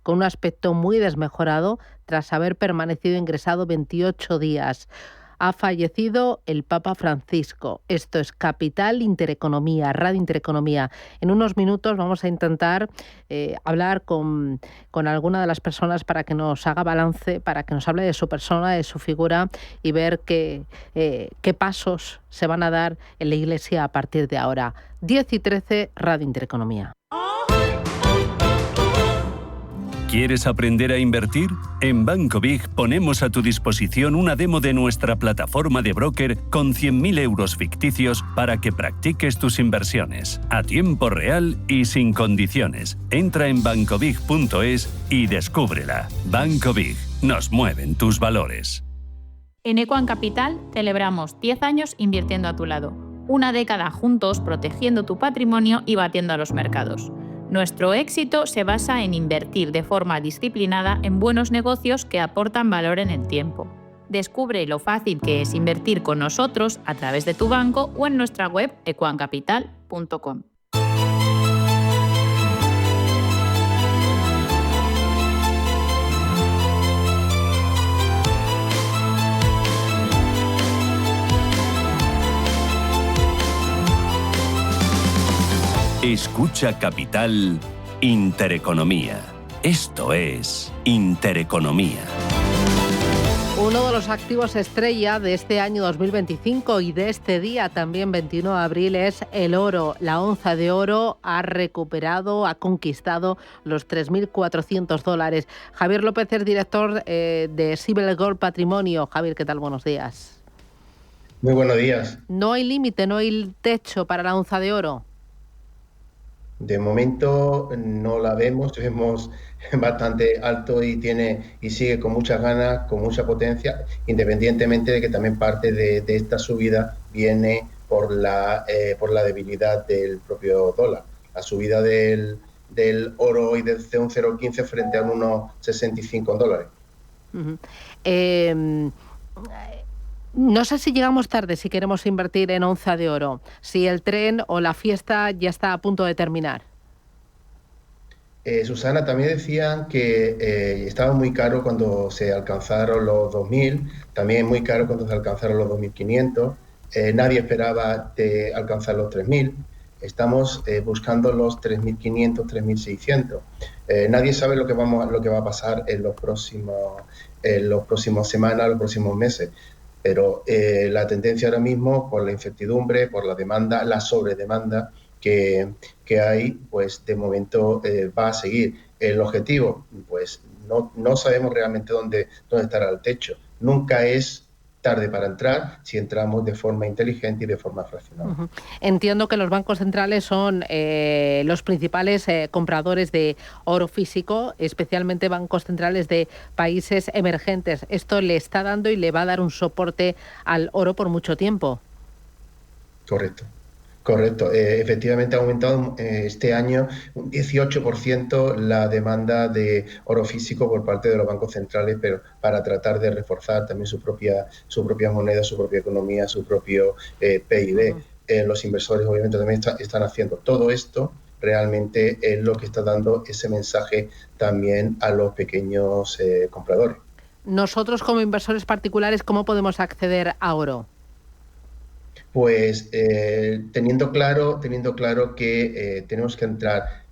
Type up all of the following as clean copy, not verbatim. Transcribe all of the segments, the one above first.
con un aspecto muy desmejorado tras haber permanecido ingresado 28 días. Ha fallecido el Papa Francisco. Esto es Capital Intereconomía, Radio Intereconomía. En unos minutos vamos a intentar hablar con alguna de las personas para que nos haga balance, para que nos hable de su persona, de su figura y ver qué pasos se van a dar en la Iglesia a partir de ahora. 10:13, Radio Intereconomía. ¿Quieres aprender a invertir? En Banco Big ponemos a tu disposición una demo de nuestra plataforma de broker con 100.000 euros ficticios para que practiques tus inversiones a tiempo real y sin condiciones. Entra en bancobig.es y descúbrela. Banco Big, nos mueven tus valores. En Equam Capital celebramos 10 años invirtiendo a tu lado. Una década juntos protegiendo tu patrimonio y batiendo a los mercados. Nuestro éxito se basa en invertir de forma disciplinada en buenos negocios que aportan valor en el tiempo. Descubre lo fácil que es invertir con nosotros a través de tu banco o en nuestra web equamcapital.com. Escucha Capital Intereconomía. Esto es Intereconomía. Uno de los activos estrella de este año 2025 y de este día, también 21 de abril, es el oro. La onza de oro ha conquistado los $3.400. Javier López es director de Sibel Gold Patrimonio. Javier, ¿qué tal? Buenos días. Muy buenos días. ¿No hay límite, no hay techo para la onza de oro? De momento no la vemos bastante alto y sigue con muchas ganas, con mucha potencia, independientemente de que también parte de esta subida viene por la debilidad del propio dólar. La subida del oro hoy de un 0,15 frente a unos $65. Uh-huh. No sé si llegamos tarde si queremos invertir en onza de oro, si el tren o la fiesta ya está a punto de terminar. Susana, también decían que estaba muy caro cuando se alcanzaron los 2.000, también muy caro cuando se alcanzaron los 2.500, nadie esperaba alcanzar los 3.000, estamos buscando los 3.500, 3.600. Nadie sabe lo que va a pasar en los próximos semanas, los próximos meses. Pero la tendencia ahora mismo, por la incertidumbre, por la demanda, la sobredemanda que hay, pues de momento va a seguir. El objetivo, pues no sabemos realmente dónde estará el techo. Nunca es tarde para entrar si entramos de forma inteligente y de forma fraccionada. Uh-huh. Entiendo que los bancos centrales son los principales compradores de oro físico, especialmente bancos centrales de países emergentes. Esto le está dando y le va a dar un soporte al oro por mucho tiempo. Correcto. Efectivamente ha aumentado este año un 18% la demanda de oro físico por parte de los bancos centrales, pero para tratar de reforzar también su propia moneda, su propia economía, su propio PIB. Uh-huh. Los inversores obviamente también están haciendo todo esto. Realmente es lo que está dando ese mensaje también a los pequeños compradores. Nosotros como inversores particulares, ¿cómo podemos acceder a oro? Pues teniendo claro que tenemos que entrar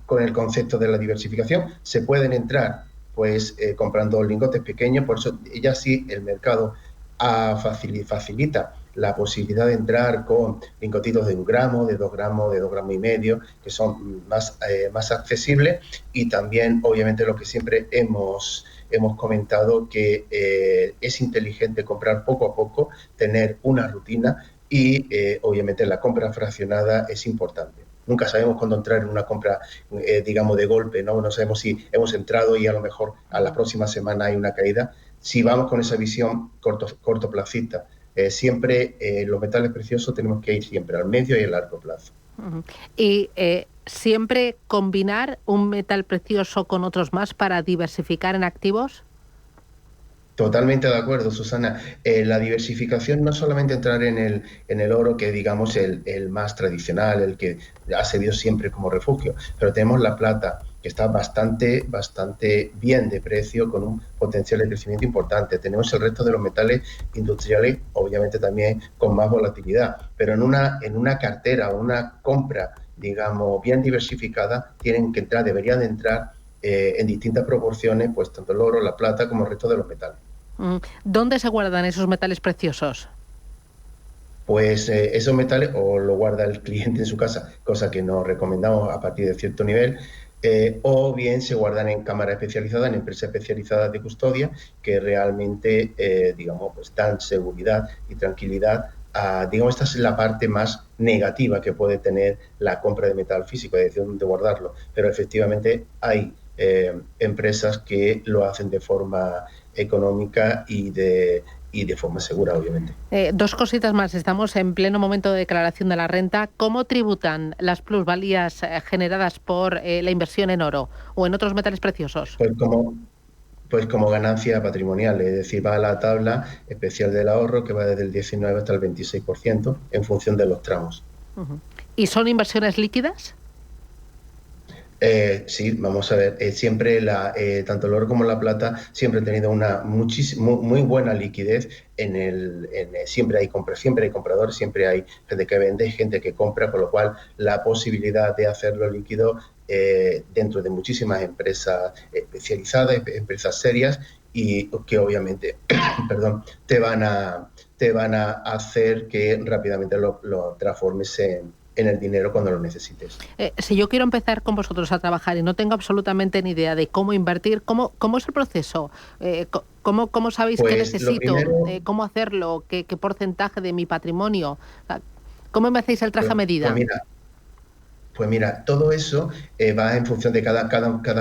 con el concepto de la diversificación. Se pueden entrar pues comprando lingotes pequeños, por eso ya sí el mercado facilita la posibilidad de entrar con lingotitos de 1 gramo, de 2 gramos, de 2 gramos y medio, que son más accesibles, y también obviamente lo que siempre hemos comentado, que es inteligente comprar poco a poco, tener una rutina y obviamente la compra fraccionada es importante. Nunca sabemos cuándo entrar en una compra, digamos, de golpe, ¿no? No sabemos si hemos entrado y a lo mejor a la próxima semana hay una caída. Si vamos con esa visión cortoplacista, siempre los metales preciosos tenemos que ir siempre al medio y al largo plazo. Uh-huh. Y siempre combinar un metal precioso con otros más para diversificar en activos. Totalmente de acuerdo, Susana. La diversificación no es solamente entrar en el oro, que digamos el más tradicional, el que ha servido siempre como refugio, pero tenemos la plata, que está bastante bien de precio, con un potencial de crecimiento importante. Tenemos el resto de los metales industriales, obviamente también con más volatilidad, pero en una cartera o una compra, digamos, bien diversificada, deberían de entrar en distintas proporciones, pues tanto el oro, la plata, como el resto de los metales. ¿Dónde se guardan esos metales preciosos? Pues esos metales o lo guarda el cliente en su casa, cosa que nos recomendamos a partir de cierto nivel, o bien se guardan en cámaras especializadas, en empresas especializadas de custodia, que realmente, digamos, pues dan seguridad y tranquilidad. Digamos, esta es la parte más negativa que puede tener la compra de metal físico, es decir, dónde guardarlo. Pero efectivamente hay empresas que lo hacen de forma económica y de forma segura, obviamente. Dos cositas más. Estamos en pleno momento de declaración de la renta. ¿Cómo tributan las plusvalías generadas por la inversión en oro o en otros metales preciosos? Pues como ganancia patrimonial, es decir, va a la tabla especial del ahorro, que va desde el 19 hasta el 26% en función de los tramos. ¿Y son inversiones líquidas? Sí, vamos a ver, siempre tanto el oro como la plata siempre han tenido una muy buena liquidez. Siempre hay compradores, siempre hay gente que vende, gente que compra, con lo cual la posibilidad de hacerlo líquido dentro de muchísimas empresas especializadas, empresas serias, y que obviamente te van a hacer que rápidamente lo transformes en el dinero cuando lo necesites. Si yo quiero empezar con vosotros a trabajar y no tengo absolutamente ni idea de cómo invertir, ¿cómo es el proceso? ¿Cómo sabéis qué necesito? Primero, ¿Cómo hacerlo? ¿Qué porcentaje de mi patrimonio? ¿Cómo me hacéis el traje a medida? Pues mira, todo eso va en función de cada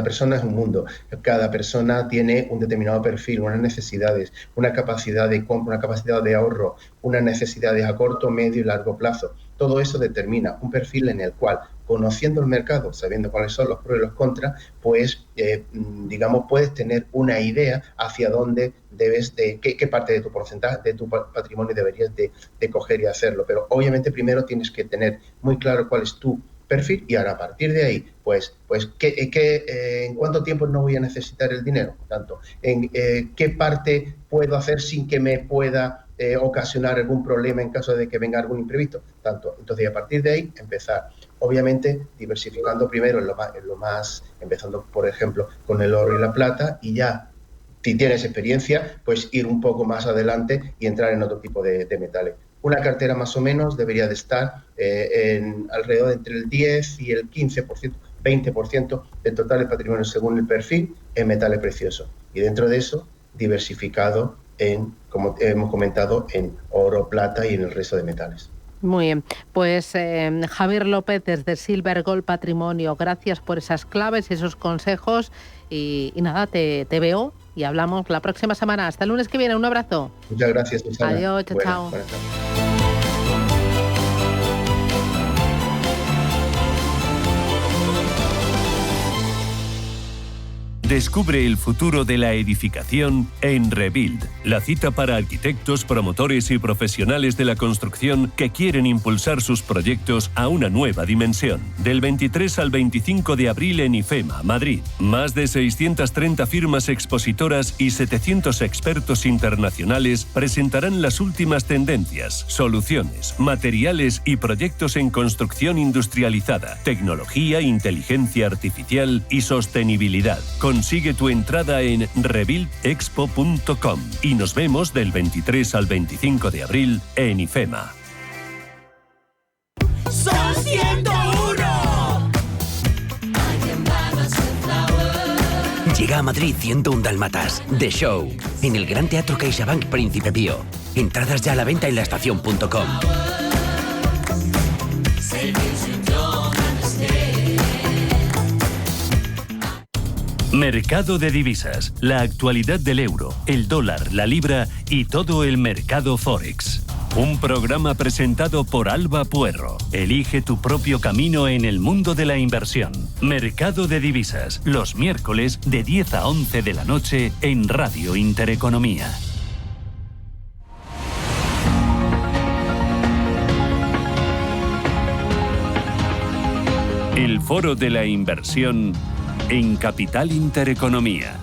persona, es un mundo. Cada persona tiene un determinado perfil, unas necesidades, una capacidad de compra, una capacidad de ahorro, unas necesidades a corto, medio y largo plazo. Todo eso determina un perfil en el cual, conociendo el mercado, sabiendo cuáles son los pros y los contras, pues, digamos, puedes tener una idea hacia dónde qué parte de tu porcentaje, de tu patrimonio deberías de coger y hacerlo. Pero obviamente primero tienes que tener muy claro cuál es tu perfil, y ahora a partir de ahí, pues ¿en cuánto tiempo no voy a necesitar el dinero? Tanto, ¿en qué parte puedo hacer sin que me pueda ocasionar algún problema en caso de que venga algún imprevisto? Tanto. Entonces, a partir de ahí, empezar, obviamente, diversificando primero empezando, por ejemplo, con el oro y la plata, y ya, si tienes experiencia, pues ir un poco más adelante y entrar en otro tipo de metales. Una cartera más o menos debería de estar alrededor entre el 10 y el 15%, 20% del total de patrimonio según el perfil en metales preciosos. Y dentro de eso, diversificado como hemos comentado, en oro, plata y en el resto de metales. Muy bien, pues Javier López desde Silver Gold Patrimonio, gracias por esas claves y esos consejos, y nada, te veo y hablamos la próxima semana. Hasta el lunes que viene, un abrazo. Muchas gracias, Susana. Adiós, chao. Buenas tardes. Descubre el futuro de la edificación en Rebuild, la cita para arquitectos, promotores y profesionales de la construcción que quieren impulsar sus proyectos a una nueva dimensión. Del 23 al 25 de abril en IFEMA, Madrid. Más de 630 firmas expositoras y 700 expertos internacionales presentarán las últimas tendencias, soluciones, materiales y proyectos en construcción industrializada, tecnología, inteligencia artificial y sostenibilidad. Consigue tu entrada en rebuildexpo.com y nos vemos del 23 al 25 de abril en IFEMA. ¡Son 101! Llega a Madrid 101 Dálmatas, The Show, en el Gran Teatro CaixaBank Príncipe Pío. Entradas ya a la venta en laestacion.com. Mercado de divisas, la actualidad del euro, el dólar, la libra y todo el mercado Forex. Un programa presentado por Alba Puerro. Elige tu propio camino en el mundo de la inversión. Mercado de divisas, los miércoles de 10 a 11 de la noche en Radio Intereconomía. El Foro de la Inversión en Capital Intereconomía.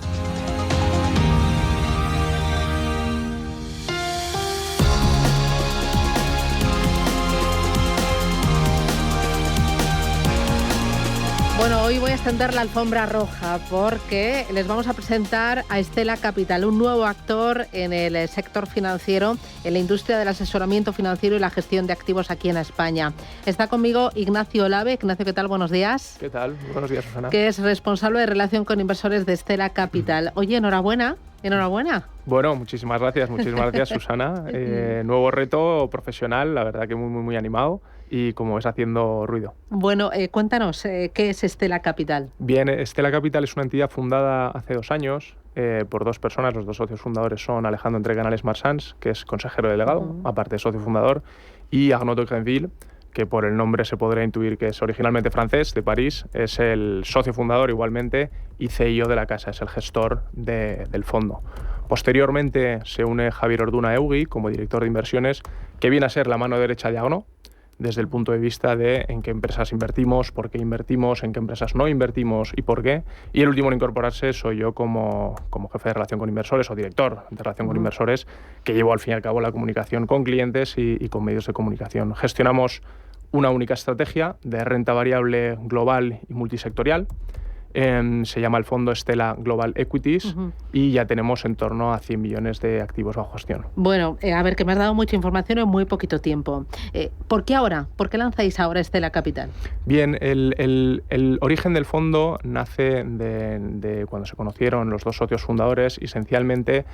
Bueno, hoy voy a extender la alfombra roja porque les vamos a presentar a Stella Capital, un nuevo actor en el sector financiero, en la industria del asesoramiento financiero y la gestión de activos aquí en España. Está conmigo Ignacio Olave. Ignacio, ¿qué tal? Buenos días. ¿Qué tal? Buenos días, Susana. Que es responsable de relación con inversores de Stella Capital. Oye, enhorabuena. Enhorabuena. Bueno, muchísimas gracias, Susana. Nuevo reto profesional, la verdad que muy animado y como ves haciendo ruido. Bueno, cuéntanos, ¿qué es Stella Capital? Bien, Stella Capital es una entidad fundada hace 2 años por 2 personas. Los 2 socios fundadores son Alejandro Entrecanales Marsans, que es consejero delegado, aparte de socio fundador, y Arnaud de Grenville, que por el nombre se podrá intuir que es originalmente francés, de París, es el socio fundador igualmente y CEO de la casa, es el gestor del fondo. Posteriormente se une Javier Orduna Eugui como director de inversiones, que viene a ser la mano derecha de Arnaud, desde el punto de vista de en qué empresas invertimos, por qué invertimos, en qué empresas no invertimos y por qué. Y el último en incorporarse soy yo como jefe de relación con inversores o director de relación con inversores, que llevo al fin y al cabo la comunicación con clientes y con medios de comunicación. Gestionamos una única estrategia de renta variable global y multisectorial. Se llama el fondo Stella Global Equities y ya tenemos en torno a 100 millones de activos bajo gestión. Bueno, a ver, que me has dado mucha información en muy poquito tiempo. ¿Por qué ahora? ¿Por qué lanzáis ahora Stella Capital? Bien, el origen del fondo nace de cuando se conocieron los 2 socios fundadores y esencialmente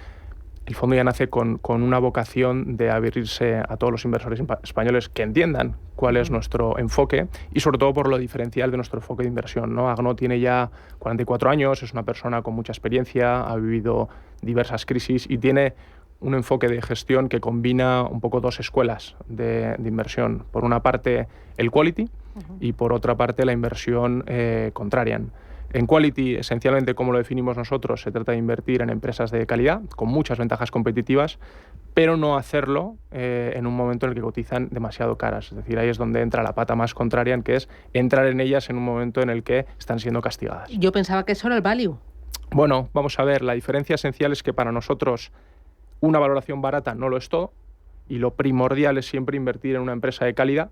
el fondo ya nace con una vocación de abrirse a todos los inversores españoles que entiendan cuál es nuestro enfoque y sobre todo por lo diferencial de nuestro enfoque de inversión, ¿no? Arnaud tiene ya 44 años, es una persona con mucha experiencia, ha vivido diversas crisis y tiene un enfoque de gestión que combina un poco 2 escuelas de inversión. Por una parte el quality y por otra parte la inversión contrarian. En quality, esencialmente, como lo definimos nosotros, se trata de invertir en empresas de calidad, con muchas ventajas competitivas, pero no hacerlo en un momento en el que cotizan demasiado caras. Es decir, ahí es donde entra la pata más contraria, que es entrar en ellas en un momento en el que están siendo castigadas. Yo pensaba que eso era el value. Bueno, vamos a ver, la diferencia esencial es que para nosotros una valoración barata no lo es todo y lo primordial es siempre invertir en una empresa de calidad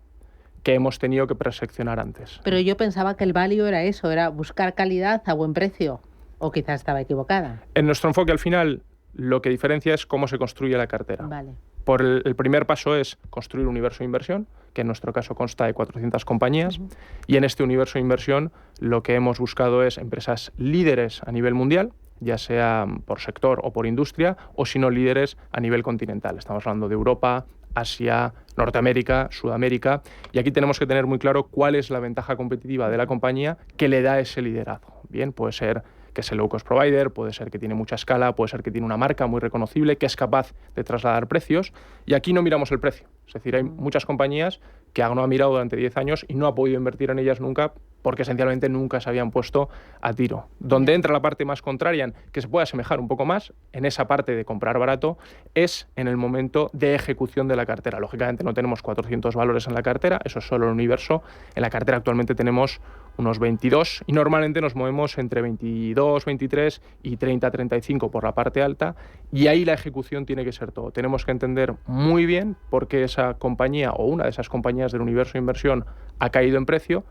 que hemos tenido que preseleccionar antes. Pero yo pensaba que el value era eso, era buscar calidad a buen precio, o quizás estaba equivocada. En nuestro enfoque, al final, lo que diferencia es cómo se construye la cartera. Vale. El primer paso es construir un universo de inversión, que en nuestro caso consta de 400 compañías, y en este universo de inversión lo que hemos buscado es empresas líderes a nivel mundial, ya sea por sector o por industria, o si no líderes a nivel continental. Estamos hablando de Europa, Asia, Norteamérica, Sudamérica, y aquí tenemos que tener muy claro cuál es la ventaja competitiva de la compañía que le da ese liderazgo. Bien, puede ser que es el low cost provider, puede ser que tiene mucha escala, puede ser que tiene una marca muy reconocible, que es capaz de trasladar precios, y aquí no miramos el precio. Es decir, hay muchas compañías que Arnaud ha mirado durante 10 años y no ha podido invertir en ellas nunca porque esencialmente nunca se habían puesto a tiro. Donde entra la parte más contraria, que se puede asemejar un poco más, en esa parte de comprar barato, es en el momento de ejecución de la cartera. Lógicamente no tenemos 400 valores en la cartera, eso es solo el universo. En la cartera actualmente tenemos unos 22 y normalmente nos movemos entre 22, 23 y 30, 35 por la parte alta, y ahí la ejecución tiene que ser todo. Tenemos que entender muy bien por qué esa compañía o una de esas compañías del universo de inversión ha caído en precio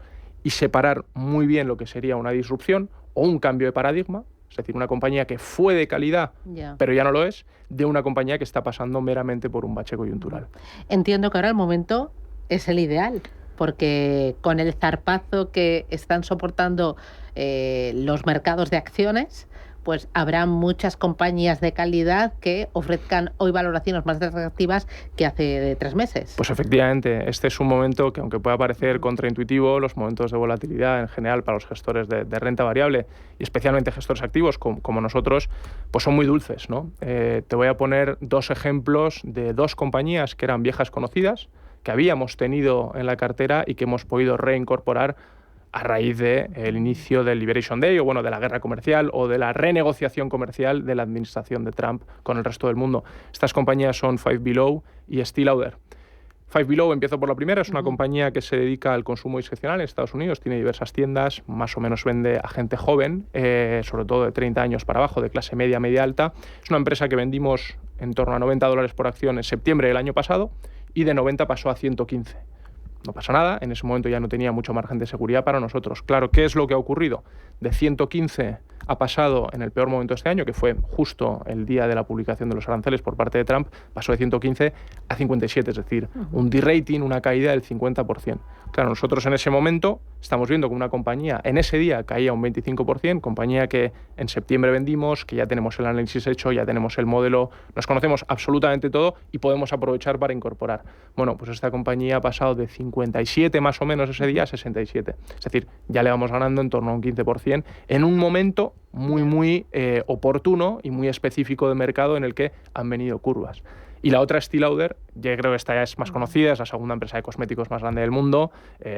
y separar muy bien lo que sería una disrupción o un cambio de paradigma, es decir, una compañía que fue de calidad, pero ya no lo es, de una compañía que está pasando meramente por un bache coyuntural. Entiendo que ahora el momento es el ideal, porque con el zarpazo que están soportando los mercados de acciones, pues habrá muchas compañías de calidad que ofrezcan hoy valoraciones más atractivas que hace 3 meses. Pues efectivamente, este es un momento que, aunque pueda parecer contraintuitivo, los momentos de volatilidad en general para los gestores de renta variable y especialmente gestores activos como nosotros, pues son muy dulces, ¿no? Te voy a poner 2 ejemplos de 2 compañías que eran viejas conocidas, que habíamos tenido en la cartera y que hemos podido reincorporar a raíz del inicio del Liberation Day, o bueno, de la guerra comercial o de la renegociación comercial de la administración de Trump con el resto del mundo. Estas compañías son Five Below y Estée Lauder. Five Below, empiezo por la primera, es una compañía que se dedica al consumo discrecional en Estados Unidos, tiene diversas tiendas, más o menos vende a gente joven, sobre todo de 30 años para abajo, de clase media, media alta. Es una empresa que vendimos en torno a $90 por acción en septiembre del año pasado y de 90 pasó a 115. No pasa nada, en ese momento ya no tenía mucho margen de seguridad para nosotros. Claro, ¿qué es lo que ha ocurrido? De 115 ha pasado en el peor momento de este año, que fue justo el día de la publicación de los aranceles por parte de Trump, pasó de 115 a 57, es decir, un derating, una caída del 50%. Claro, nosotros en ese momento estamos viendo que una compañía en ese día caía un 25%, compañía que en septiembre vendimos, que ya tenemos el análisis hecho, ya tenemos el modelo, nos conocemos absolutamente todo y podemos aprovechar para incorporar. Bueno, pues esta compañía ha pasado de 57 más o menos ese día a 67. Es decir, ya le vamos ganando en torno a un 15% en un momento muy oportuno y muy específico de mercado en el que han venido curvas. Y la otra, Estée Lauder, ya creo que esta ya es más conocida, es la segunda empresa de cosméticos más grande del mundo.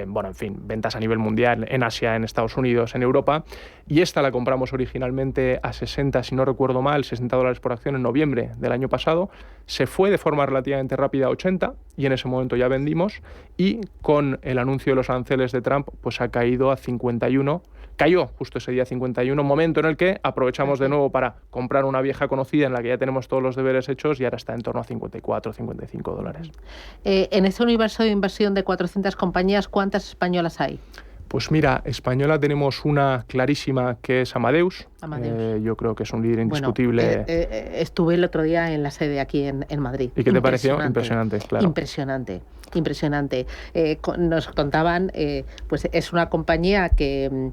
Bueno, en fin, ventas a nivel mundial en Asia, en Estados Unidos, en Europa. Y esta la compramos originalmente a 60, si no recuerdo mal, $60 por acción en noviembre del año pasado. Se fue de forma relativamente rápida a 80 y en ese momento ya vendimos. Y con el anuncio de los aranceles de Trump, pues ha caído a 51. Cayó justo ese día 51, momento en el que aprovechamos de nuevo para comprar una vieja conocida en la que ya tenemos todos los deberes hechos y ahora está en torno a 54, $55. En ese universo de inversión de 400 compañías, ¿cuántas españolas hay? Pues mira, española tenemos una clarísima que es Amadeus. Yo creo que es un líder indiscutible. Bueno, estuve el otro día en la sede aquí en Madrid. ¿Y qué te pareció? Impresionante, claro. Impresionante. Nos contaban, pues es una compañía que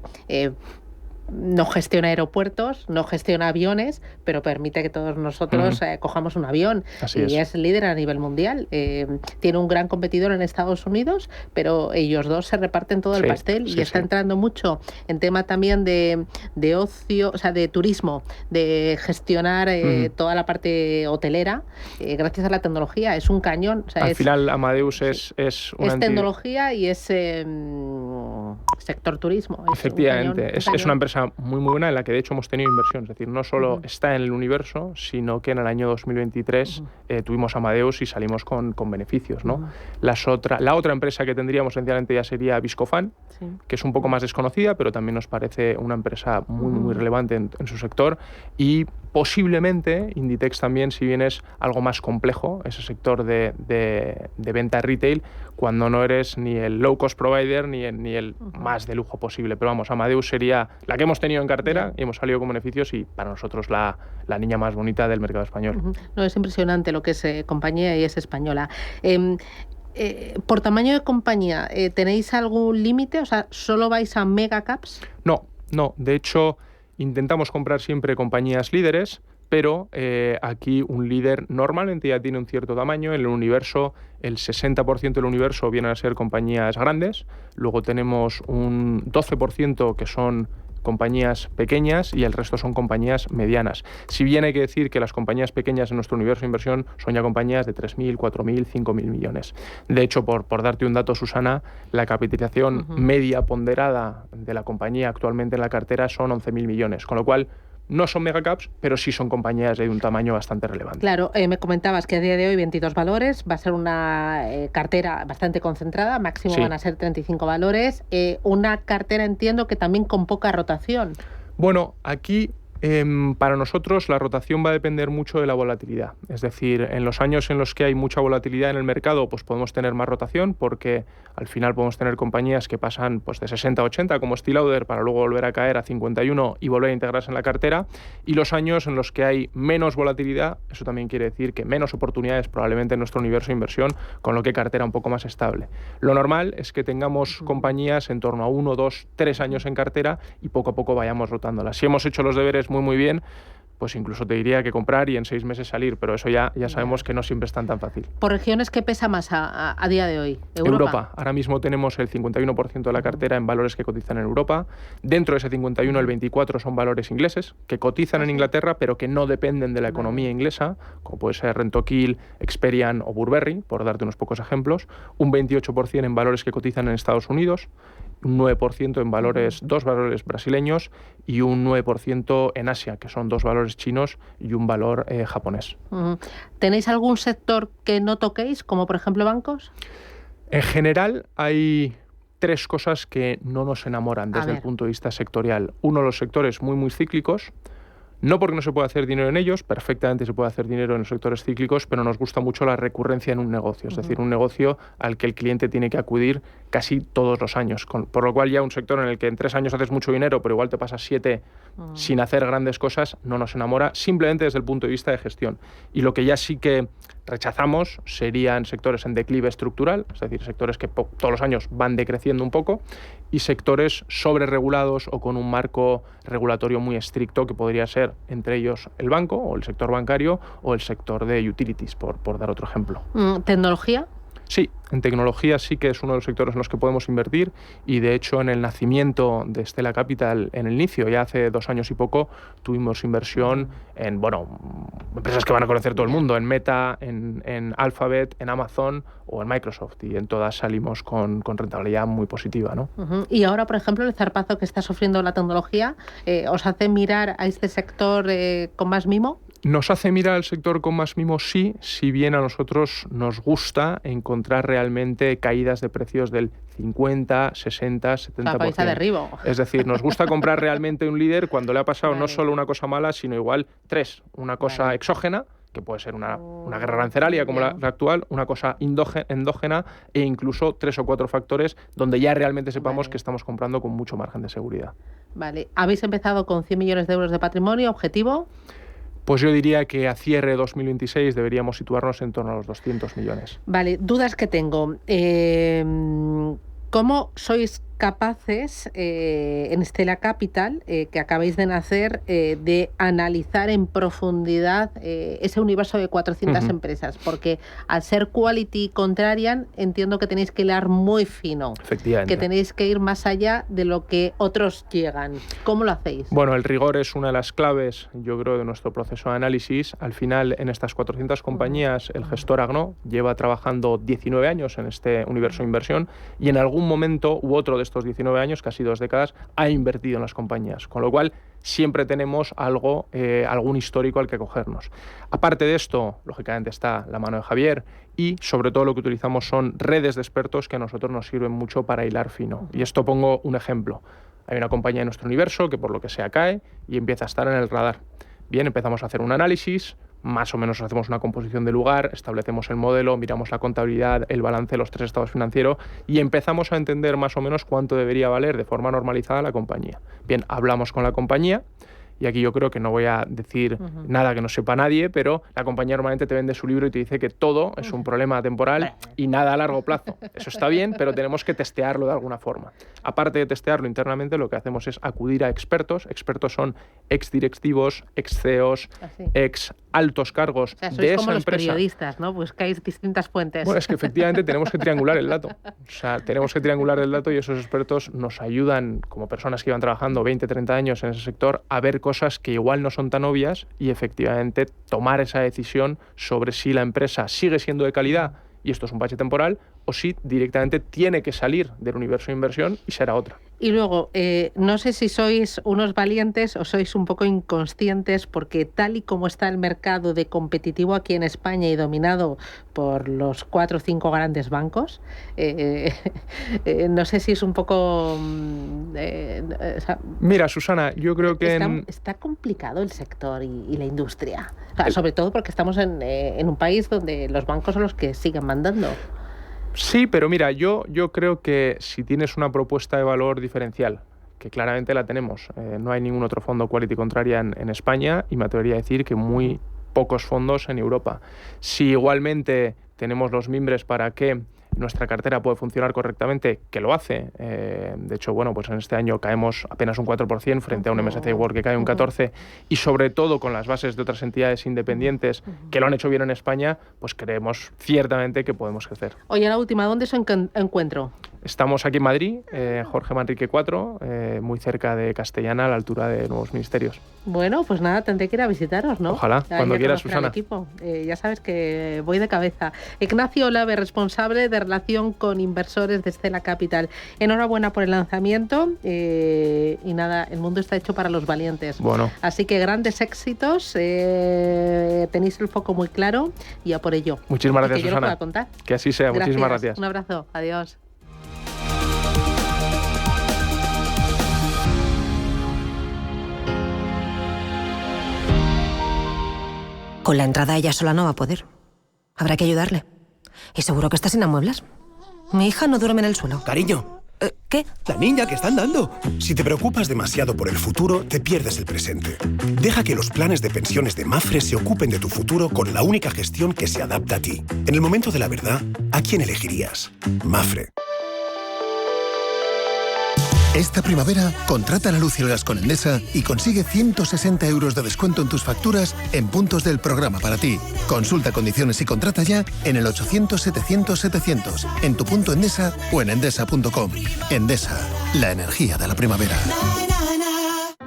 no gestiona aeropuertos, no gestiona aviones, pero permite que todos nosotros cojamos un avión. Así y es líder a nivel mundial. Tiene un gran competidor en Estados Unidos, pero ellos dos se reparten todo el pastel y está entrando mucho en tema también de ocio, o sea, de turismo, de gestionar toda la parte hotelera, gracias a la tecnología. Es un cañón. O sea, al final, Amadeus es tecnología y es sector turismo. Efectivamente, es una empresa muy buena en la que de hecho hemos tenido inversión, es decir, no solo está en el universo, sino que en el año 2023 tuvimos Amadeus y salimos con beneficios, ¿no? La otra empresa que tendríamos esencialmente ya sería Viscofan, que es un poco más desconocida, pero también nos parece una empresa muy relevante en su sector, y posiblemente Inditex también, si bien es algo más complejo, ese sector de venta retail, cuando no eres ni el low cost provider ni el más de lujo posible. Pero vamos, Amadeus sería la que hemos tenido en cartera y hemos salido con beneficios y para nosotros la niña más bonita del mercado español. No, es impresionante lo que es compañía y es española. Por tamaño de compañía, ¿tenéis algún límite? O sea, ¿solo vais a mega caps? No. De hecho, intentamos comprar siempre compañías líderes, pero aquí un líder normalmente ya tiene un cierto tamaño. En el universo, el 60% del universo vienen a ser compañías grandes, luego tenemos un 12% que son compañías pequeñas y el resto son compañías medianas. Si bien hay que decir que las compañías pequeñas en nuestro universo de inversión son ya compañías de 3.000, 4.000, 5.000 millones. De hecho, por darte un dato, Susana, la capitalización media ponderada de la compañía actualmente en la cartera son 11.000 millones, con lo cual no son megacaps, pero sí son compañías de un tamaño bastante relevante. Claro, me comentabas que a día de hoy 22 valores, va a ser una cartera bastante concentrada, máximo van a ser 35 valores, una cartera entiendo que también con poca rotación. Bueno, aquí para nosotros la rotación va a depender mucho de la volatilidad. Es decir, en los años en los que hay mucha volatilidad en el mercado, pues podemos tener más rotación porque al final podemos tener compañías que pasan pues, de 60 a 80, como Estée Lauder, para luego volver a caer a 51 y volver a integrarse en la cartera. Y los años en los que hay menos volatilidad, eso también quiere decir que menos oportunidades probablemente en nuestro universo de inversión, con lo que cartera un poco más estable. Lo normal es que tengamos compañías en torno a 1, 2, 3 años en cartera y poco a poco vayamos rotándolas. Si hemos hecho los deberes muy bien, pues incluso te diría que comprar y en 6 meses salir, pero eso ya sabemos que no siempre es tan fácil. ¿Por regiones qué pesa más a día de hoy? Europa. Ahora mismo tenemos el 51% de la cartera en valores que cotizan en Europa. Dentro de ese 51, el 24 son valores ingleses, que cotizan en Inglaterra, pero que no dependen de la economía inglesa, como puede ser Rentokil, Experian o Burberry, por darte unos pocos ejemplos. Un 28% en valores que cotizan en Estados Unidos, un 9% en valores, 2 valores brasileños y un 9% en Asia, que son 2 valores valores chinos y un valor japonés. ¿Tenéis algún sector que no toquéis, como por ejemplo bancos? En general hay 3 cosas que no nos enamoran desde el punto de vista sectorial. Uno, los sectores muy cíclicos. No porque no se pueda hacer dinero en ellos, perfectamente se puede hacer dinero en los sectores cíclicos, pero nos gusta mucho la recurrencia en un negocio, es decir, un negocio al que el cliente tiene que acudir casi todos los años, por lo cual ya un sector en el que en 3 años haces mucho dinero, pero igual te pasas 7 sin hacer grandes cosas, no nos enamora, simplemente desde el punto de vista de gestión. Y lo que ya sí que rechazamos serían sectores en declive estructural, es decir, sectores que todos los años van decreciendo un poco, y sectores sobreregulados o con un marco regulatorio muy estricto, que podría ser entre ellos el banco o el sector bancario o el sector de utilities, por dar otro ejemplo. ¿Tecnología? Sí, en tecnología sí que es uno de los sectores en los que podemos invertir y de hecho en el nacimiento de Stella Capital, en el inicio, ya hace 2 años y poco, tuvimos inversión en, empresas que van a conocer todo el mundo, en Meta, en Alphabet, en Amazon o en Microsoft, y en todas salimos con rentabilidad muy positiva, ¿no? Y ahora, por ejemplo, el zarpazo que está sufriendo la tecnología, ¿os hace mirar a este sector con más mimo? Nos hace mirar al sector con más mimo, sí, si bien a nosotros nos gusta encontrar realmente caídas de precios del 50, 60, 70%. País a derribo. Es decir, nos gusta comprar realmente un líder cuando le ha pasado no solo una cosa mala, sino igual 3. Una cosa exógena, que puede ser una guerra arancelaria como la actual, una cosa endógena e incluso 3 o 4 factores donde ya realmente sepamos que estamos comprando con mucho margen de seguridad. Vale. ¿Habéis empezado con 100 millones de euros de patrimonio? ¿Objetivo? Pues yo diría que a cierre de 2026 deberíamos situarnos en torno a los 200 millones. Vale, dudas que tengo. ¿Cómo sois capaces en Stella Capital, que acabáis de nacer, de analizar en profundidad ese universo de 400 empresas? Porque al ser quality contrarian, entiendo que tenéis que hilar muy fino. Efectivamente. Que tenéis que ir más allá de lo que otros llegan. ¿Cómo lo hacéis? Bueno, el rigor es una de las claves, yo creo, de nuestro proceso de análisis. Al final, en estas 400 compañías, el gestor Agno lleva trabajando 19 años en este universo de inversión y en algún momento u otro de estos 19 años, casi 2 décadas, ha invertido en las compañías, con lo cual siempre tenemos algún histórico al que acogernos. Aparte de esto, lógicamente está la mano de Javier y sobre todo lo que utilizamos son redes de expertos que a nosotros nos sirven mucho para hilar fino. Y esto pongo un ejemplo. Hay una compañía en nuestro universo que por lo que sea cae y empieza a estar en el radar. Bien, empezamos a hacer un análisis, más o menos hacemos una composición de lugar, establecemos el modelo, miramos la contabilidad, el balance, los 3 estados financieros y empezamos a entender más o menos cuánto debería valer de forma normalizada la compañía. Bien, hablamos con la compañía y aquí yo creo que no voy a decir nada que no sepa nadie, pero la compañía normalmente te vende su libro y te dice que todo es un problema temporal y nada a largo plazo. Eso está bien, pero tenemos que testearlo de alguna forma. Aparte de testearlo internamente, lo que hacemos es acudir a expertos. Expertos son exdirectivos, ex-CEOs, ex-altos cargos de esa empresa. Sois como los periodistas, ¿no? Buscáis distintas fuentes. Bueno, es que efectivamente tenemos que triangular el dato. O sea, tenemos que triangular el dato y esos expertos nos ayudan, como personas que llevan trabajando 20, 30 años en ese sector, a ver cosas que igual no son tan obvias y efectivamente tomar esa decisión sobre si la empresa sigue siendo de calidad y esto es un bache temporal o si directamente tiene que salir del universo de inversión y será otra. Y luego, no sé si sois unos valientes o sois un poco inconscientes porque tal y como está el mercado de competitivo aquí en España y dominado por los 4 o 5 grandes bancos, no sé si es un poco... Mira, Susana, yo creo que... Está complicado el sector y la industria, o sea, sobre todo porque estamos en un país donde los bancos son los que siguen mandando. Sí, pero mira, yo creo que si tienes una propuesta de valor diferencial, que claramente la tenemos, no hay ningún otro fondo quality contrarian en España y me atrevería a decir que muy pocos fondos en Europa. Si igualmente tenemos los mimbres para que nuestra cartera puede funcionar correctamente, que lo hace. De hecho, bueno, pues en este año caemos apenas un 4% frente a un MSCI World que cae un 14%, y sobre todo con las bases de otras entidades independientes que lo han hecho bien en España, pues creemos ciertamente que podemos crecer. Oye, la última, ¿dónde se encuentro? Estamos aquí en Madrid, Jorge Manrique 4, muy cerca de Castellana, a la altura de Nuevos Ministerios. Bueno, pues nada, tendré que ir a visitaros, ¿no? Ojalá, cuando quieras, Susana. Ya sabes que voy de cabeza. Ignacio Olave, responsable de relación con inversores de Stella Capital. Enhorabuena por el lanzamiento y nada, el mundo está hecho para los valientes. Bueno. Así que grandes éxitos, tenéis el foco muy claro y a por ello. Muchísimas gracias, que yo Susana. lo pueda contar. Que así sea, muchísimas gracias. Un abrazo, adiós. Con la entrada ella sola no va a poder. Habrá que ayudarle. Y seguro que está sin amueblar. Mi hija no duerme en el suelo. Cariño. ¿Qué? La niña que están dando. Si te preocupas demasiado por el futuro, te pierdes el presente. Deja que los planes de pensiones de Mapfre se ocupen de tu futuro con la única gestión que se adapta a ti. En el momento de la verdad, ¿a quién elegirías? Mapfre. Esta primavera, contrata la luz y el gas con Endesa y consigue 160 € de descuento en tus facturas en puntos del programa para ti. Consulta condiciones y contrata ya en el 800-700-700, en tu punto Endesa o en endesa.com. Endesa, la energía de la primavera.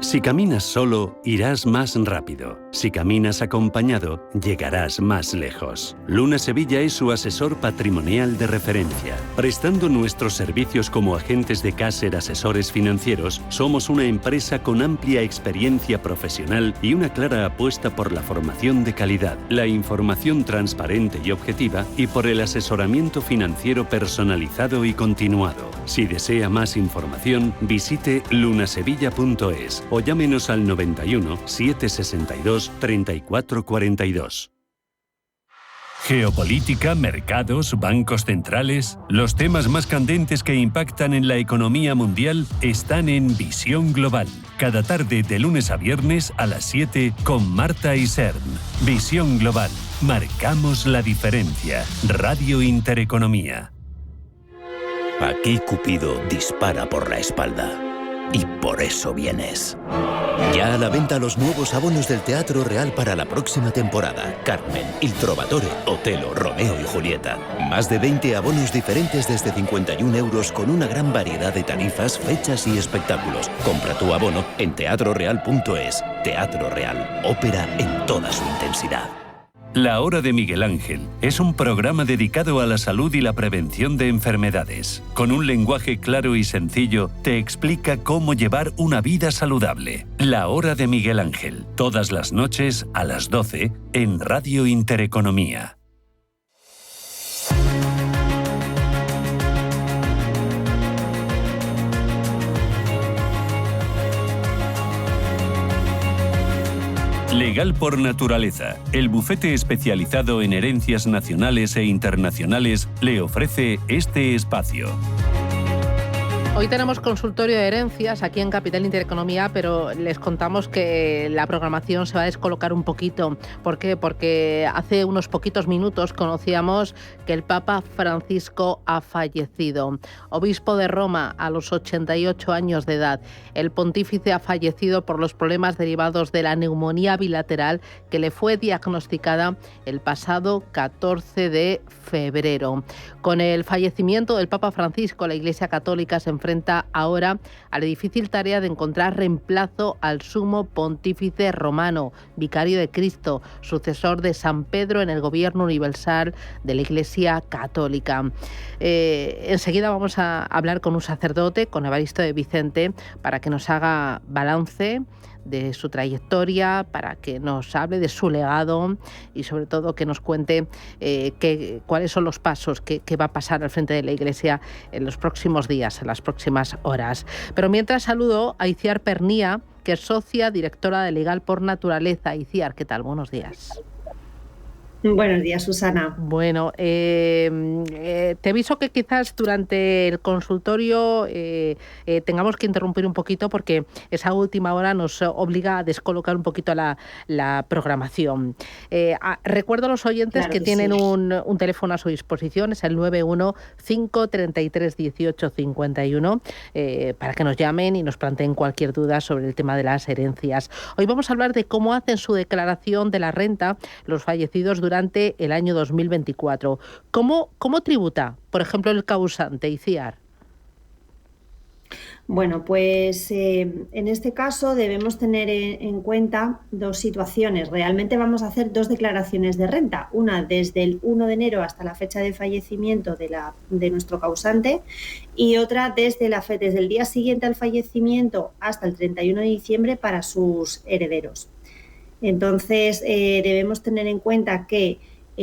Si caminas solo, irás más rápido. Si caminas acompañado, llegarás más lejos. Luna Sevilla es su asesor patrimonial de referencia. Prestando nuestros servicios como agentes de Caser Asesores Financieros, somos una empresa con amplia experiencia profesional y una clara apuesta por la formación de calidad, la información transparente y objetiva y por el asesoramiento financiero personalizado y continuado. Si desea más información, visite lunasevilla.es o llámenos al 91 762 3442. Geopolítica, mercados, bancos centrales. Los temas más candentes que impactan en la economía mundial están en Visión Global. Cada tarde de lunes a viernes a las 7 con Marta Isern. Visión Global. Marcamos la diferencia. Radio Intereconomía. Aquí Cupido dispara por la espalda. Y por eso vienes. Ya a la venta los nuevos abonos del Teatro Real para la próxima temporada. Carmen, Il Trovatore, Otelo, Romeo y Julieta. Más de 20 abonos diferentes desde 51 € con una gran variedad de tarifas, fechas y espectáculos. Compra tu abono en teatroreal.es. Teatro Real, ópera en toda su intensidad. La Hora de Miguel Ángel es un programa dedicado a la salud y la prevención de enfermedades. Con un lenguaje claro y sencillo, te explica cómo llevar una vida saludable. La Hora de Miguel Ángel, todas las noches a las 12 en Radio Intereconomía. Legal por Naturaleza, el bufete especializado en herencias nacionales e internacionales, le ofrece este espacio. Hoy tenemos consultorio de herencias aquí en Capital Intereconomía, pero les contamos que la programación se va a descolocar un poquito. ¿Por qué? Porque hace unos poquitos minutos conocíamos que el Papa Francisco ha fallecido. Obispo de Roma a los 88 años de edad. El pontífice ha fallecido por los problemas derivados de la neumonía bilateral que le fue diagnosticada el pasado 14 de febrero. Con el fallecimiento del Papa Francisco, la Iglesia Católica se enfrenta ahora a la difícil tarea de encontrar reemplazo al sumo pontífice romano, vicario de Cristo, sucesor de San Pedro en el gobierno universal de la Iglesia Católica. Enseguida vamos a hablar con un sacerdote, con Evaristo de Vicente, para que nos haga balance de su trayectoria, para que nos hable de su legado y sobre todo que nos cuente cuáles son los pasos que va a pasar al frente de la Iglesia en los próximos días, en las próximas horas. Pero mientras saludo a Iciar Pernía, que es socia directora de Legal por Naturaleza. Iciar, ¿qué tal? Buenos días. Buenos días, Susana. Bueno, te aviso que quizás durante el consultorio tengamos que interrumpir un poquito porque esa última hora nos obliga a descolocar un poquito la programación. Recuerdo a los oyentes claro que tienen sí. un teléfono a su disposición, es el 91-533-1851, para que nos llamen y nos planteen cualquier duda sobre el tema de las herencias. Hoy vamos a hablar de cómo hacen su declaración de la renta los fallecidos durante el año 2024. ¿Cómo tributa, por ejemplo, el causante, Iciar? Bueno, pues en este caso debemos tener en cuenta dos situaciones. Realmente vamos a hacer dos declaraciones de renta, una desde el 1 de enero hasta la fecha de fallecimiento de nuestro causante y otra desde el día siguiente al fallecimiento hasta el 31 de diciembre para sus herederos. Entonces, debemos tener en cuenta que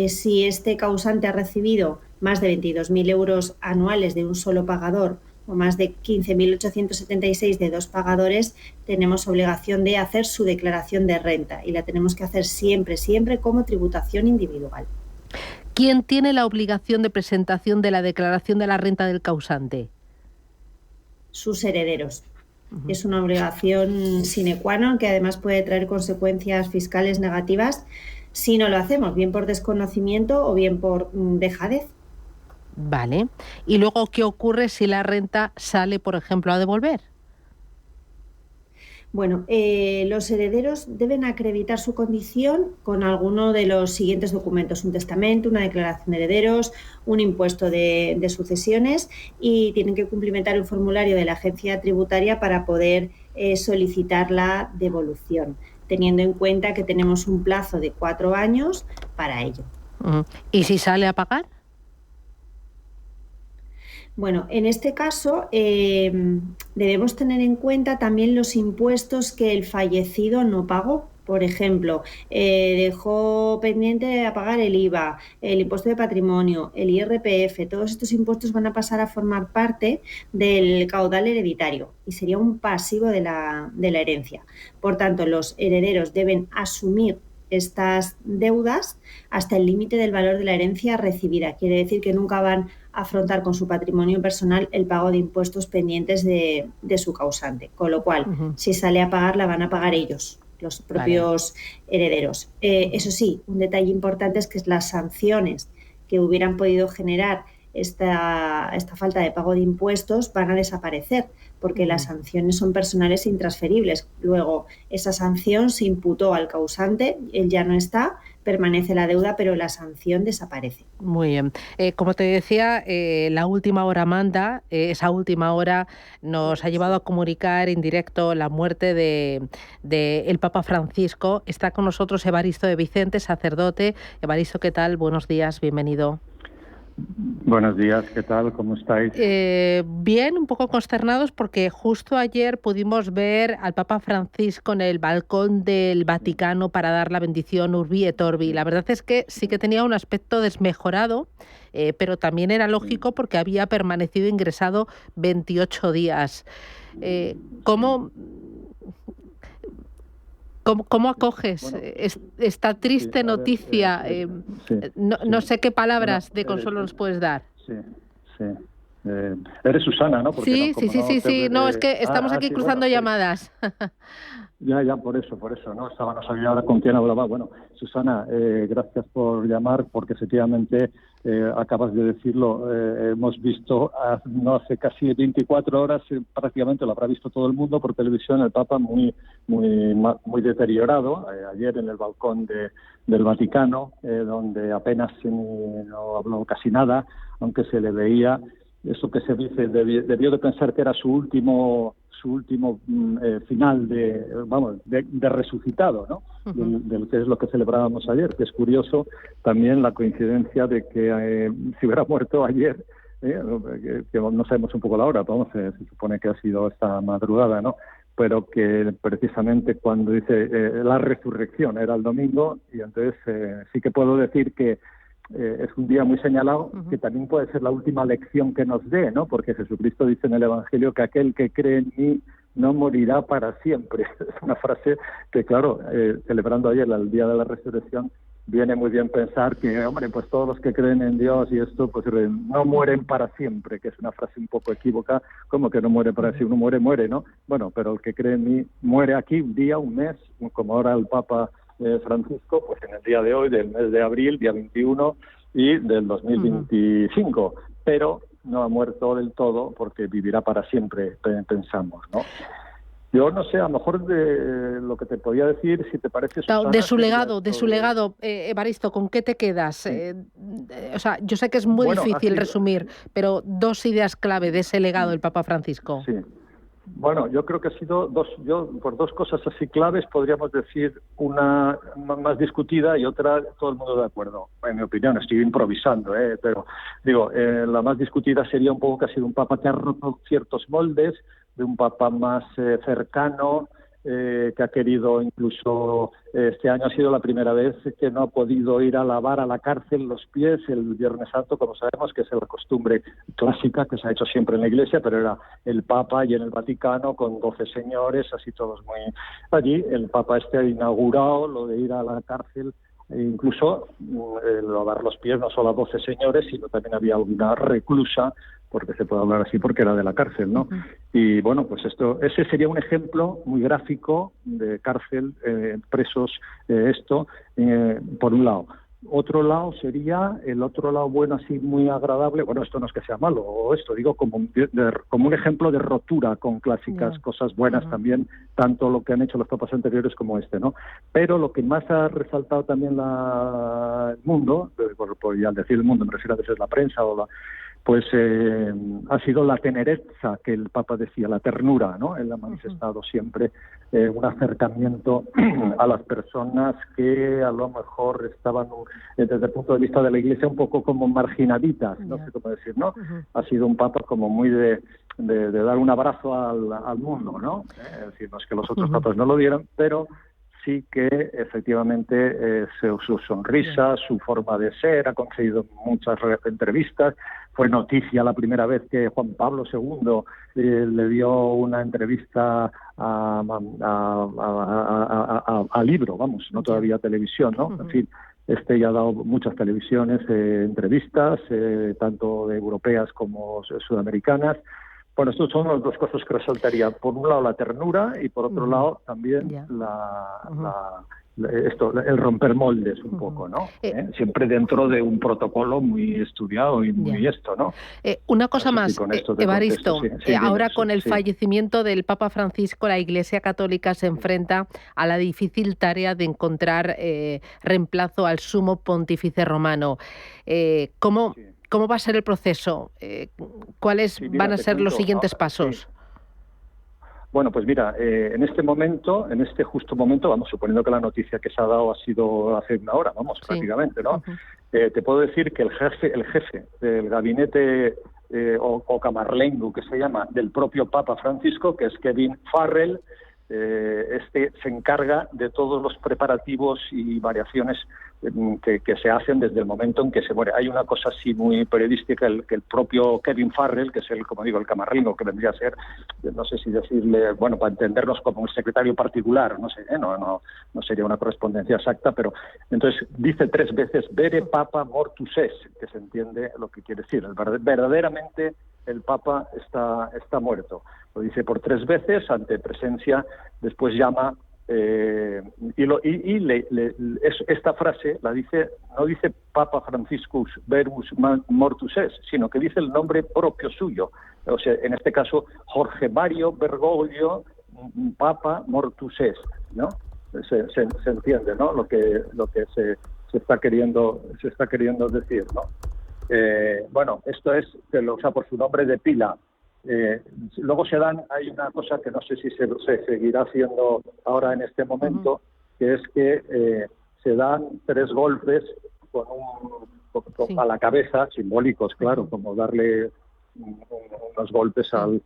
si este causante ha recibido más de 22.000 euros anuales de un solo pagador o más de 15.876 de dos pagadores, tenemos obligación de hacer su declaración de renta y la tenemos que hacer siempre como tributación individual. ¿Quién tiene la obligación de presentación de la declaración de la renta del causante? Sus herederos. Es una obligación sine qua non que además puede traer consecuencias fiscales negativas si no lo hacemos, bien por desconocimiento o bien por dejadez. Vale. ¿Y luego qué ocurre si la renta sale, por ejemplo, a devolver? Bueno, los herederos deben acreditar su condición con alguno de los siguientes documentos: un testamento, una declaración de herederos, un impuesto de sucesiones, y tienen que cumplimentar un formulario de la agencia tributaria para poder solicitar la devolución, teniendo en cuenta que tenemos un plazo de 4 años para ello. ¿Y si sale a pagar? Bueno, en este caso debemos tener en cuenta también los impuestos que el fallecido no pagó. Por ejemplo, dejó pendiente a pagar el IVA, el impuesto de patrimonio, el IRPF. Todos estos impuestos van a pasar a formar parte del caudal hereditario y sería un pasivo de la herencia. Por tanto, los herederos deben asumir estas deudas hasta el límite del valor de la herencia recibida. Quiere decir que nunca van a afrontar con su patrimonio personal el pago de impuestos pendientes de su causante. Con lo cual, si sale a pagar, la van a pagar ellos, los propios herederos. Eso sí, un detalle importante es que las sanciones que hubieran podido generar esta falta de pago de impuestos van a desaparecer, porque las sanciones son personales e intransferibles. Luego, esa sanción se imputó al causante, él ya no está, permanece la deuda, pero la sanción desaparece. Muy bien. Como te decía, la última hora manda. Esa última hora nos ha llevado a comunicar en directo la muerte de el Papa Francisco. Está con nosotros Evaristo de Vicente, sacerdote. Evaristo, ¿qué tal? Buenos días, bienvenido. Buenos días, ¿qué tal? ¿Cómo estáis? Bien, un poco consternados porque justo ayer pudimos ver al Papa Francisco en el balcón del Vaticano para dar la bendición Urbi et Orbi. La verdad es que sí que tenía un aspecto desmejorado, pero también era lógico porque había permanecido ingresado 28 días. ¿Cómo acoges esta triste noticia? No sé qué palabras de consuelo nos puedes dar. Sí. Eres Susana, ¿no? Porque sí. No, es que estamos aquí cruzando llamadas. Ya, por eso, no sabía ahora con quién hablaba. Bueno, Susana, gracias por llamar, porque efectivamente acabas de decirlo, hemos visto no hace casi 24 horas, prácticamente lo habrá visto todo el mundo por televisión, el Papa muy deteriorado, ayer en el balcón del Vaticano, donde apenas no habló casi nada, aunque se le veía eso que se dice, debió de pensar que era su último final de resucitado, ¿no? Del que es lo que celebrábamos ayer, que es curioso también la coincidencia de que si hubiera muerto ayer, que no sabemos un poco la hora, se supone que ha sido esta madrugada, ¿no? Pero que precisamente cuando dice la resurrección era el domingo, y entonces sí que puedo decir que es un día muy señalado, que también puede ser la última lección que nos dé, ¿no? Porque Jesucristo dice en el Evangelio que aquel que cree en mí no morirá para siempre. Es una frase que, claro, celebrando ayer el Día de la Resurrección, viene muy bien pensar que, hombre, pues todos los que creen en Dios y esto, pues no mueren para siempre, que es una frase un poco equívoca, como que no muere para siempre, uno muere, ¿no? Bueno, pero el que cree en mí muere aquí un día, un mes, como ahora el Papa Francisco, pues en el día de hoy, del mes de abril, día 21, y del 2025, pero no ha muerto del todo porque vivirá para siempre, pensamos, ¿no? Yo no sé, a lo mejor de lo que te podía decir, si te parece... Susana, de su legado, Evaristo, ¿con qué te quedas? Sí. O sea, yo sé que es muy difícil resumir, pero 2 ideas clave de ese legado del Papa Francisco. Sí. Bueno, yo creo que ha sido por 2 cosas así claves, podríamos decir, una más discutida y otra todo el mundo de acuerdo. En mi opinión, estoy improvisando, pero digo, la más discutida sería un poco que ha sido un papa que ha roto ciertos moldes, de un papa más cercano, que ha querido incluso, este año ha sido la primera vez que no ha podido ir a lavar a la cárcel los pies el Viernes Santo, como sabemos, que es la costumbre clásica que se ha hecho siempre en la Iglesia, pero era el Papa y en el Vaticano con 12 señores, así todos muy allí. El Papa ha inaugurado lo de ir a la cárcel, e incluso lavar los pies no solo a 12 señores, sino también había una reclusa, porque se puede hablar así porque era de la cárcel, ¿no? Uh-huh. Y bueno, pues ese sería un ejemplo muy gráfico de cárcel, presos, por un lado. Otro lado sería, el otro lado bueno, así muy agradable, bueno, esto no es que sea malo, o esto digo como un ejemplo de rotura con clásicas cosas buenas también, tanto lo que han hecho los papas anteriores como ¿no? Pero lo que más ha resaltado también el mundo, y al decir el mundo me refiero a veces la prensa pues ha sido la tenerezza que el Papa decía, la ternura, ¿no? Él ha manifestado siempre un acercamiento a las personas que a lo mejor estaban, desde el punto de vista de la Iglesia, un poco como marginaditas, no sé cómo decir, ¿no? Ha sido un Papa como muy de dar un abrazo al mundo, ¿no? Es decir, no es que los otros papas no lo dieran, pero sí que efectivamente su sonrisa, su forma de ser, ha concedido muchas entrevistas. Fue noticia la primera vez que Juan Pablo II le dio una entrevista a libro, vamos, no todavía televisión, ¿no? En fin, ya ha dado muchas televisiones, entrevistas, tanto europeas como sudamericanas. Bueno, estos son las 2 cosas que resaltaría. Por un lado la ternura y por otro lado también el romper moldes un poco, ¿no? Siempre dentro de un protocolo muy estudiado y muy ¿no? Una cosa más, Evaristo, ahora con el fallecimiento del Papa Francisco, la Iglesia Católica se enfrenta a la difícil tarea de encontrar reemplazo al Sumo Pontífice Romano. ¿Cómo va a ser el proceso? ¿Cuáles van a ser los siguientes pasos? Sí. Bueno, pues mira, en este justo momento, vamos, suponiendo que la noticia que se ha dado ha sido hace una hora, prácticamente, ¿no? Te puedo decir que el jefe del gabinete o camarlengo, que se llama, del propio Papa Francisco, que es Kevin Farrell, se encarga de todos los preparativos y variaciones que se hacen desde el momento en que se muere. Hay una cosa así muy periodística, que el propio Kevin Farrell, que es el camarlengo, que vendría a ser, no sé si decirle, bueno, para entendernos como un secretario particular, no sé, no sería una correspondencia exacta, pero entonces dice 3 veces Vere Papa Mortus Es, que se entiende lo que quiere decir. Verdaderamente el Papa está muerto. Lo dice por 3 veces ante presencia, después llama esta frase la dice, no dice Papa Franciscus Verus Mortus Es, sino que dice el nombre propio suyo. O sea, en este caso Jorge Mario Bergoglio Papa Mortus Es, ¿no? Se entiende, ¿no? Lo que se está queriendo decir, ¿no? Bueno, esto es por su nombre de pila. Luego hay una cosa que no sé si se seguirá haciendo ahora en este momento, que es que se dan 3 golpes a la cabeza, simbólicos, claro, como darle unos golpes al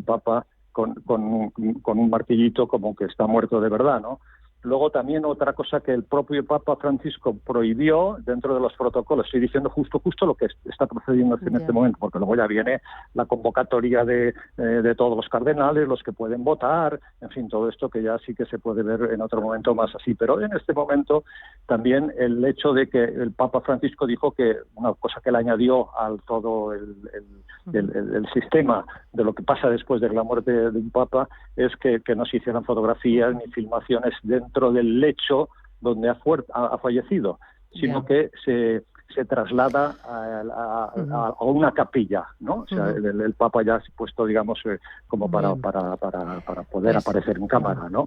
Papa con un martillito, como que está muerto de verdad, ¿no? Luego también otra cosa que el propio Papa Francisco prohibió dentro de los protocolos, estoy diciendo justo lo que está procediendo en este momento, porque luego ya viene la convocatoria de todos los cardenales, los que pueden votar, en fin, todo esto que ya sí que se puede ver en otro momento más así. Pero en este momento también el hecho de que el Papa Francisco dijo que una cosa que le añadió al todo el sistema de lo que pasa después de la muerte de un Papa es que no se hicieran fotografías ni filmaciones dentro del lecho donde ha fallecido, sino que se se traslada a una capilla, ¿no? O sea, el Papa ya se ha puesto, digamos, como para poder aparecer en cámara, ¿no?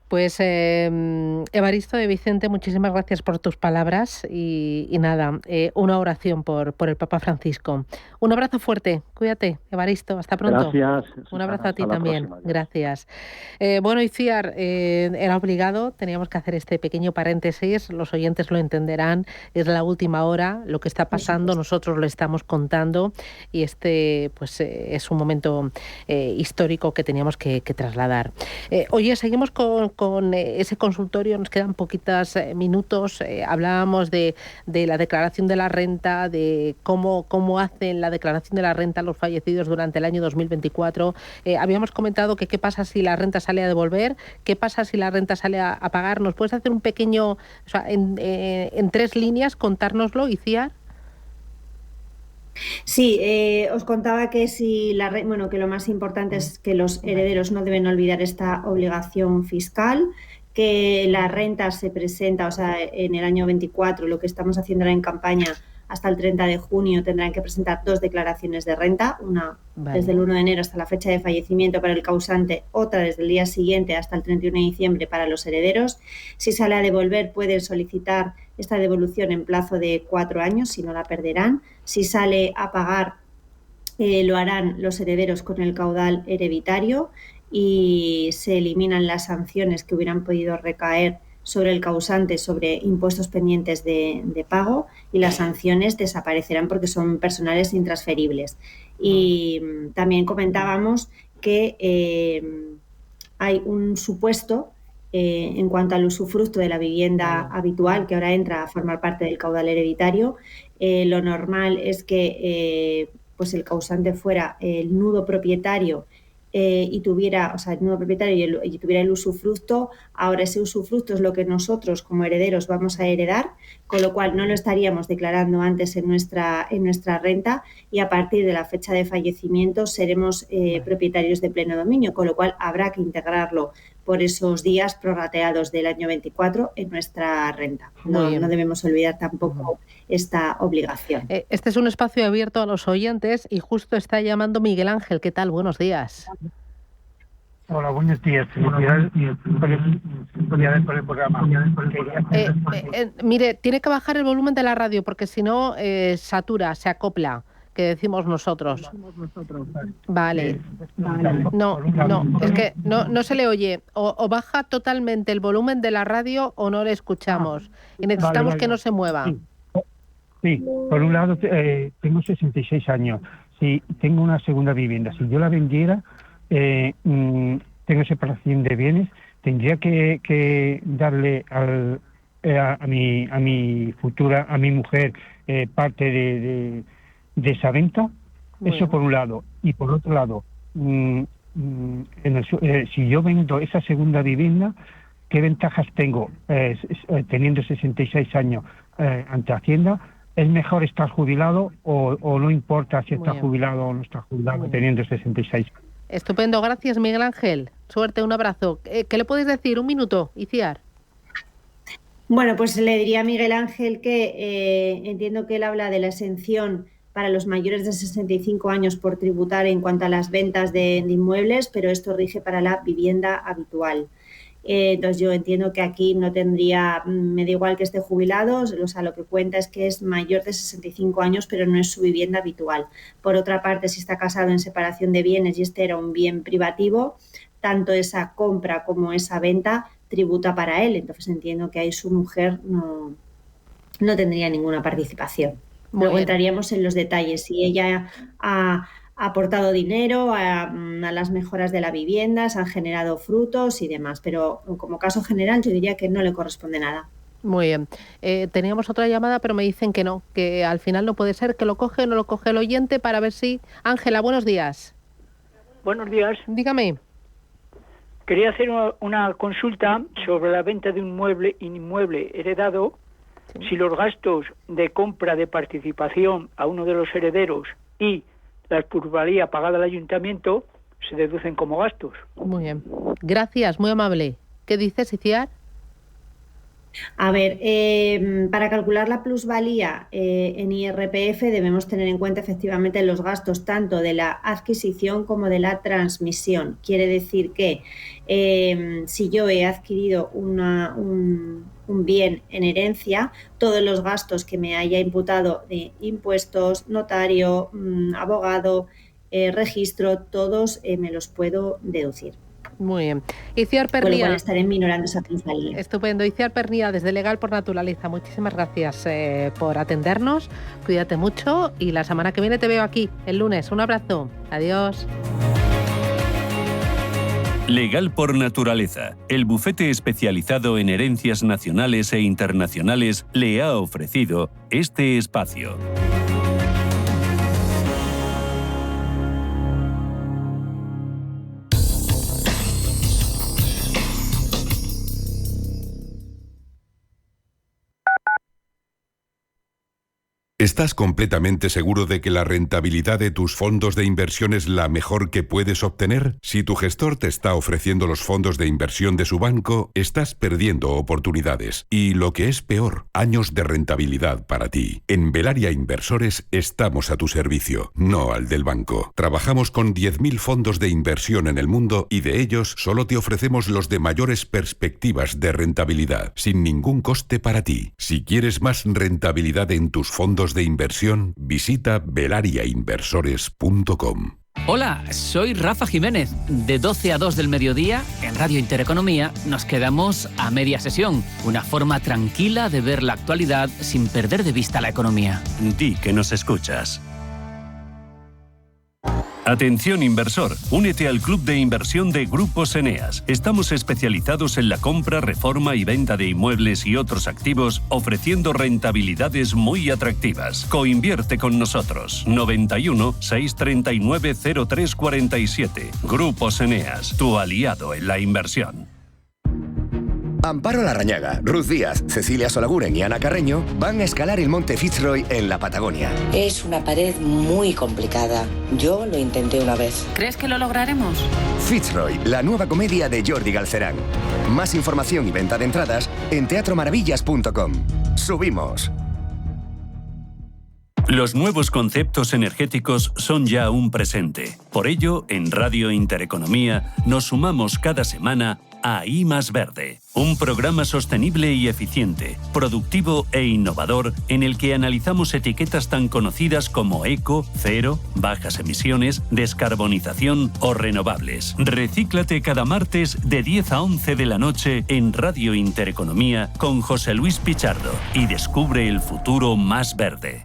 Pues Evaristo de Vicente, muchísimas gracias por tus palabras y nada, una oración por el Papa Francisco. Un abrazo fuerte, cuídate, Evaristo, hasta pronto. Gracias. Un abrazo a ti también, próxima, gracias. Bueno, Itziar, era obligado, teníamos que hacer este pequeño paréntesis, los oyentes lo entenderán, es la última hora, lo que está pasando, nosotros lo estamos contando y pues es un momento histórico que teníamos que trasladar. Oye, seguimos con ese consultorio, nos quedan poquitos minutos, hablábamos de la declaración de la renta, de cómo hacen la declaración de la renta los fallecidos durante el año 2024. Habíamos comentado que qué pasa si la renta sale a devolver, qué pasa si la renta sale a pagar. ¿Nos puedes hacer un pequeño, o sea, en 3 líneas, contárnoslo, Itziar? Sí, os contaba que que lo más importante es que los herederos no deben olvidar esta obligación fiscal, que la renta se presenta, o sea, en el año 24, lo que estamos haciendo ahora en campaña, hasta el 30 de junio tendrán que presentar 2 declaraciones de renta, una desde el 1 de enero hasta la fecha de fallecimiento para el causante, otra desde el día siguiente hasta el 31 de diciembre para los herederos. Si sale a devolver, pueden solicitar esta devolución en plazo de 4 años, si no la perderán. Si sale a pagar, lo harán los herederos con el caudal hereditario y se eliminan las sanciones que hubieran podido recaer sobre el causante, sobre impuestos pendientes de pago, y las sanciones desaparecerán porque son personales intransferibles. Y también comentábamos que hay un supuesto en cuanto al usufructo de la vivienda habitual, que ahora entra a formar parte del caudal hereditario. Lo normal es que pues el causante fuera el nudo propietario y tuviera, o sea, el nuevo propietario y tuviera el usufructo. Ahora ese usufructo es lo que nosotros como herederos vamos a heredar, con lo cual no lo estaríamos declarando antes en nuestra renta, y a partir de la fecha de fallecimiento seremos propietarios de pleno dominio, con lo cual habrá que integrarlo por esos días prorrateados del año 24 en nuestra renta. No debemos olvidar tampoco esta obligación. Este es un espacio abierto a los oyentes y justo está llamando Miguel Ángel. ¿Qué tal? Buenos días. Hola, buenos días. Felicidades por el programa. Mire, tiene que bajar el volumen de la radio porque si no satura, se acopla, que decimos nosotros. Vale. No, es que no se le oye. O baja totalmente el volumen de la radio o no le escuchamos. Y necesitamos que no se mueva. Sí, por un lado tengo 66 años. Si tengo una segunda vivienda, si yo la vendiera, tengo separación de bienes, tendría que darle a mi futura, a mi mujer, parte de esa venta. Bueno. Eso por un lado. Y por otro lado, si yo vendo esa segunda vivienda, ¿qué ventajas tengo teniendo 66 años ante Hacienda? ¿Es mejor estar jubilado o no importa si está jubilado o no está jubilado teniendo 66 años? Estupendo, gracias Miguel Ángel. Suerte, un abrazo. ¿Qué le puedes decir? Un minuto, Itziar. Bueno, pues le diría a Miguel Ángel que entiendo que él habla de la exención para los mayores de 65 años por tributar en cuanto a las ventas de inmuebles, pero esto rige para la vivienda habitual. Entonces yo entiendo que aquí no tendría, me da igual que esté jubilado, o sea, lo que cuenta es que es mayor de 65 años, pero no es su vivienda habitual. Por otra parte, si está casado en separación de bienes y este era un bien privativo, tanto esa compra como esa venta tributa para él. Entonces entiendo que ahí su mujer no tendría ninguna participación. Luego entraríamos en los detalles. Si ella ha aportado dinero a las mejoras de la vivienda, se han generado frutos y demás, pero como caso general yo diría que no le corresponde nada. Muy bien. Teníamos otra llamada, pero me dicen que no, que al final no puede ser, que lo coge o no lo coge el oyente para ver si... Ángela, buenos días. Buenos días. Dígame. Quería hacer una consulta sobre la venta de un inmueble heredado, si los gastos de compra de participación a uno de los herederos y la plusvalía pagada al ayuntamiento se deducen como gastos. Muy bien. Gracias, muy amable. ¿Qué dices, Itziar? A ver, para calcular la plusvalía en IRPF debemos tener en cuenta efectivamente los gastos tanto de la adquisición como de la transmisión. Quiere decir que si yo he adquirido un bien en herencia, todos los gastos que me haya imputado de impuestos, notario, abogado, registro, todos me los puedo deducir. Muy bien. Iciar Con lo Pernía. cual estaré minorando esa plusvalía. Estupendo. Iciar Pernía, desde Legal por Naturaleza. Muchísimas gracias por atendernos. Cuídate mucho y la semana que viene te veo aquí, el lunes. Un abrazo. Adiós. Legal por Naturaleza, el bufete especializado en herencias nacionales e internacionales, le ha ofrecido este espacio. ¿Estás completamente seguro de que la rentabilidad de tus fondos de inversión es la mejor que puedes obtener? Si tu gestor te está ofreciendo los fondos de inversión de su banco, estás perdiendo oportunidades. Y lo que es peor, años de rentabilidad para ti. En Velaria Inversores estamos a tu servicio, no al del banco. Trabajamos con 10.000 fondos de inversión en el mundo y de ellos solo te ofrecemos los de mayores perspectivas de rentabilidad, sin ningún coste para ti. Si quieres más rentabilidad en tus fondos de inversión, visita velariainversores.com. Hola, soy Rafa Jiménez. De 12 a 2 del mediodía, en Radio Intereconomía, nos quedamos a media sesión. Una forma tranquila de ver la actualidad sin perder de vista la economía. Di que nos escuchas. Atención inversor, únete al club de inversión de Grupos Eneas. Estamos especializados en la compra, reforma y venta de inmuebles y otros activos, ofreciendo rentabilidades muy atractivas. Coinvierte con nosotros. 91 639 0347. Grupos Eneas, tu aliado en la inversión. Amparo Larrañaga, Ruth Díaz, Cecilia Solaguren y Ana Carreño van a escalar el monte Fitzroy en la Patagonia. Es una pared muy complicada. Yo lo intenté una vez. ¿Crees que lo lograremos? Fitzroy, la nueva comedia de Jordi Galcerán. Más información y venta de entradas en teatromaravillas.com. ¡Subimos! Los nuevos conceptos energéticos son ya un presente. Por ello, en Radio Intereconomía nos sumamos cada semana a I Más Verde, un programa sostenible y eficiente, productivo e innovador en el que analizamos etiquetas tan conocidas como eco, cero, bajas emisiones, descarbonización o renovables. Recíclate cada martes de 10 a 11 de la noche en Radio Intereconomía con José Luis Pichardo y descubre el futuro más verde.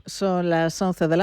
Son las 11 de la